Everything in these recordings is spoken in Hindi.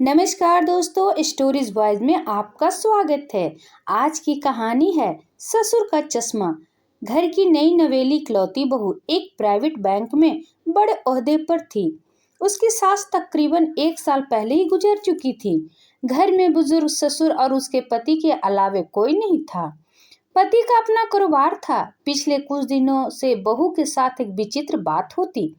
नमस्कार दोस्तों, स्टोरीज बॉयज में आपका स्वागत है। आज की कहानी है ससुर का चश्मा। घर की नई नवेली इकलौती बहू एक प्राइवेट बैंक में बड़े ओहदे पर थी। उसकी सास तकरीबन 1 साल पहले ही गुजर चुकी थी। घर में बुजुर्ग ससुर और उसके पति के अलावे कोई नहीं था। पति का अपना कारोबार था। पिछले कुछ दिनों से बहू के साथ एक विचित्र बात होती।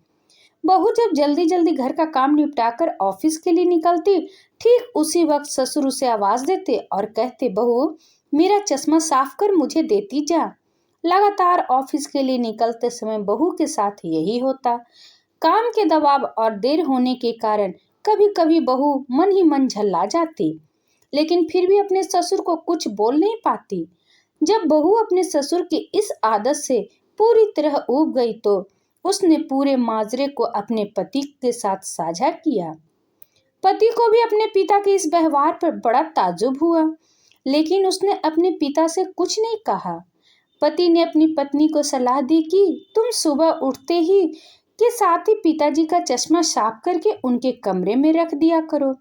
बहू जब जल्दी जल्दी घर का काम निपटाकर ऑफिस के लिए निकलती, ठीक उसी वक्त ससुर उसे आवाज देते और कहते, बहू मेरा चश्मा साफ कर मुझे देती जा। लगातार ऑफिस के लिए निकलते समय बहू के साथ यही होता। काम के दबाव और देर होने के कारण कभी कभी बहू मन ही मन झल्ला जाती, लेकिन फिर भी अपने ससुर को कुछ बोल नहीं पाती। जब बहू अपने ससुर की इस आदत से पूरी तरह ऊब गई तो उसने पूरे माजरे को अपने पति के साथ साझा किया। पति को भी अपने पिता के इस व्यवहार पर बड़ा ताज्जुब हुआ, लेकिन उसने अपने पिता से कुछ नहीं कहा। पति ने अपनी पत्नी को सलाह दी कि तुम सुबह उठते ही के साथ ही पिताजी का चश्मा साफ करके उनके कमरे में रख दिया करो,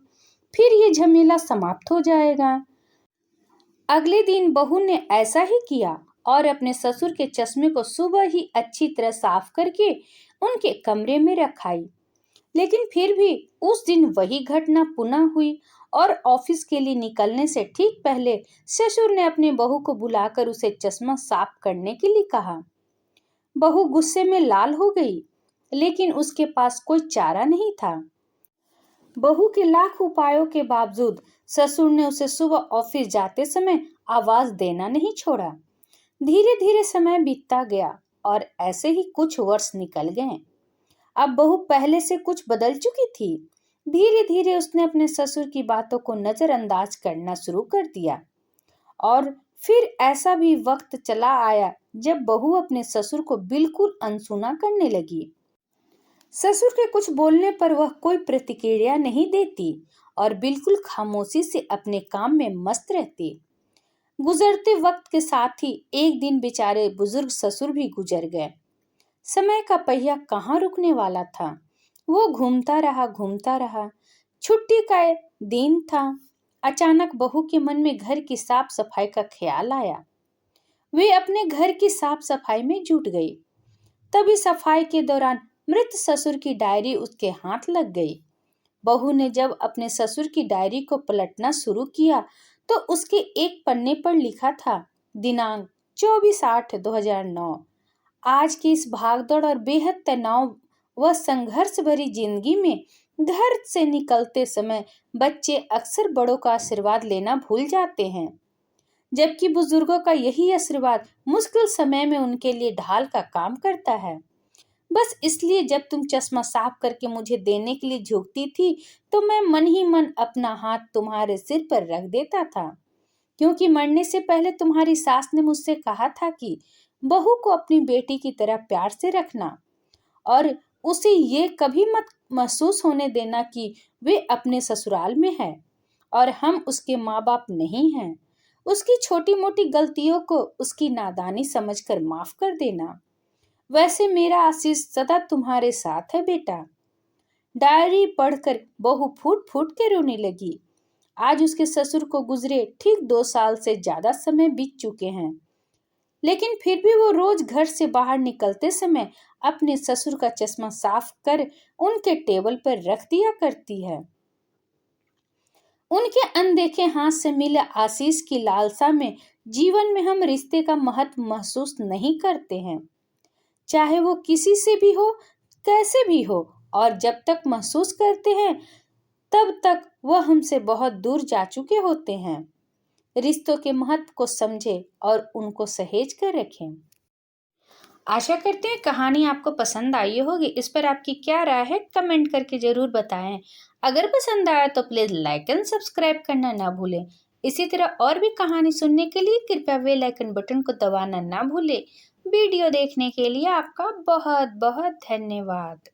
फिर ये झमेला समाप्त हो जाएगा। अगले दिन बहू ने ऐसा ही किया और अपने ससुर के चश्मे को सुबह ही अच्छी तरह साफ करके उनके कमरे में रखाई। लेकिन फिर भी उस दिन वही घटना पुनः हुई और ऑफिस के लिए निकलने से ठीक पहले ससुर ने अपने बहू को बुलाकर उसे चश्मा साफ करने के लिए कहा। बहू गुस्से में लाल हो गई, लेकिन उसके पास कोई चारा नहीं था। बहू के लाख उपायों के बावजूद ससुर ने उसे सुबह ऑफिस जाते समय आवाज देना नहीं छोड़ा। धीरे धीरे समय बीतता गया और ऐसे ही कुछ वर्ष निकल गए। अब बहू पहले से कुछ बदल चुकी थी। धीरे धीरे उसने अपने ससुर की बातों को नजरअंदाज करना शुरू कर दिया और फिर ऐसा भी वक्त चला आया जब बहू अपने ससुर को बिल्कुल अनसुना करने लगी। ससुर के कुछ बोलने पर वह कोई प्रतिक्रिया नहीं देती और बिल्कुल खामोशी से अपने काम में मस्त रहती। गुजरते वक्त के साथ ही एक दिन बेचारे बुजुर्ग ससुर भी गुजर गए। समय का पहिया कहाँ रुकने वाला था। वो घूमता रहा। छुट्टी का दिन था। अचानक बहू के मन में घर की साफ सफाई का ख्याल आया। वे अपने घर की साफ सफाई में जुट गई। तभी सफाई के दौरान मृत ससुर की डायरी उसके हाथ लग गई। बहू ने जब अपने ससुर की डायरी को पलटना शुरू किया तो उसके एक पन्ने पर लिखा था, दिनांक 24/8/2009। आज की इस भागदौड़ और बेहद तनाव व संघर्ष भरी जिंदगी में घर से निकलते समय बच्चे अक्सर बड़ों का आशीर्वाद लेना भूल जाते हैं, जबकि बुजुर्गों का यही आशीर्वाद मुश्किल समय में उनके लिए ढाल का काम करता है। बस इसलिए जब तुम चश्मा साफ करके मुझे देने के लिए झुकती थी तो मैं मन ही मन अपना हाथ तुम्हारे सिर पर रख देता था, क्योंकि मरने से पहले तुम्हारी सास ने मुझसे कहा था कि बहू को अपनी बेटी की तरह प्यार से रखना और उसे ये कभी मत महसूस होने देना कि वे अपने ससुराल में है और हम उसके माँ बाप नहीं हैं। उसकी छोटी मोटी गलतियों को उसकी नादानी समझकर माफ कर देना। वैसे मेरा आशीष सदा तुम्हारे साथ है बेटा। डायरी पढ़कर बहू फूट फूट के रोने लगी। आज उसके ससुर को गुजरे ठीक 2 साल से ज्यादा समय बीत चुके हैं, लेकिन फिर भी वो रोज घर से बाहर निकलते समय अपने ससुर का चश्मा साफ कर उनके टेबल पर रख दिया करती है। उनके अनदेखे हाथ से मिले आशीष की लालसा में जीवन में हम रिश्ते का महत्व महसूस नहीं करते हैं, चाहे वो किसी से भी हो, कैसे भी हो, और जब तक महसूस करते हैं तब तक वह हमसे बहुत दूर जा चुके होते हैं। रिश्तों के महत्व को समझें और उनको सहेज कर रखें। आशा करते हैं कहानी आपको पसंद आई होगी। इस पर आपकी क्या राय है कमेंट करके जरूर बताएं। अगर पसंद आया तो प्लीज लाइक एंड सब्सक्राइब करना ना भूलें। इसी तरह और भी कहानी सुनने के लिए कृपया बेल आइकन बटन को दबाना ना भूलें। वीडियो देखने के लिए आपका बहुत बहुत धन्यवाद।